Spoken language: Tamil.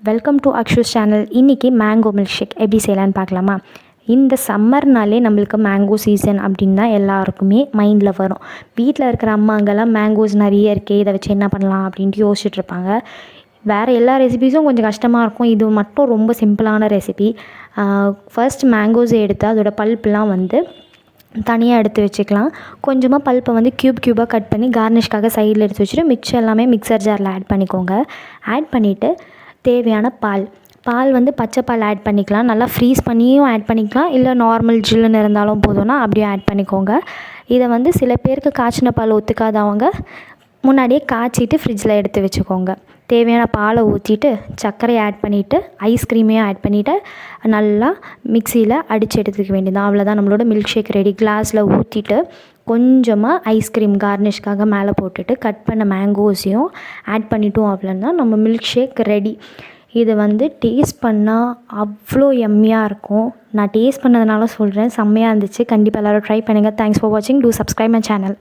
Welcome to Akshu's channel. இன்றைக்கி மேங்கோ மில்க் ஷேக் எப்படி செய்யலான்னு பார்க்கலாமா? இந்த சம்மர்னாலே நம்மளுக்கு மேங்கோ சீசன் அப்படின்னு தான் எல்லாருக்குமே மைண்டில் வரும். வீட்டில் இருக்கிற அம்மாங்கெல்லாம் மேங்கோஸ் நிறைய இருக்கே, இதை வச்சு என்ன பண்ணலாம் அப்படின்ட்டு யோசிச்சுட்ருப்பாங்க. வேறு எல்லா ரெசிபீஸும் கொஞ்சம் கஷ்டமாக இருக்கும், இது மட்டும் ரொம்ப சிம்பிளான ரெசிபி. ஃபர்ஸ்ட் மேங்கோஸை எடுத்து அதோட பல்ப்லாம் தனியாக எடுத்து வச்சுக்கலாம். கொஞ்சமாக பல்ப்பை க்யூபாக கட் பண்ணி கார்னிஷ்காக சைடில் எடுத்து வச்சுட்டு மிச்சம் எல்லாமே மிக்சர் ஜாரில் ஆட் பண்ணிக்கோங்க. ஆட் பண்ணிவிட்டு தேவையான பால் பச்சை பால் ஆட் பண்ணிக்கலாம். நல்லா ஃப்ரீஸ் பண்ணியும் ஆட் பண்ணிக்கலாம், இல்லை நார்மல் ஜில்லுன்னு இருந்தாலும் போதும்னா அப்படியே ஆட் பண்ணிக்கோங்க. இதை சில பேருக்கு காய்ச்சின பால் ஒத்துக்காதவங்க முன்னாடியே காய்ச்சிட்டு ஃப்ரிட்ஜில் எடுத்து வச்சுக்கோங்க. தேவையான பாலை ஊற்றிட்டு சர்க்கரையை ஆட் பண்ணிவிட்டு ஐஸ்கிரீமையும் ஆட் பண்ணிவிட்டு நல்லா மிக்சியில் அடித்து எடுத்துக்க வேண்டியதான். அவ்வளோதான், நம்மளோட மில்க் ஷேக் ரெடி. கிளாஸில் ஊற்றிட்டு கொஞ்சமாக ஐஸ்கிரீம் கார்னிஷ்காக மேலே போட்டுட்டு கட் பண்ண மேங்கோஸையும் ஆட் பண்ணிட்டோம். அவ்வளோதான், நம்ம மில்க் ஷேக் ரெடி. இது டேஸ்ட் பண்ணால் அவ்வளோ எம்மியாக இருக்கும். நான் டேஸ்ட் பண்ணதுனால சொல்கிறேன், செம்மையாக இருந்துச்சு. கண்டிப்பாக எல்லோரும் ட்ரை பண்ணுங்கள். தேங்க்ஸ் ஃபார் வாட்சிங். Two subscribe my channel.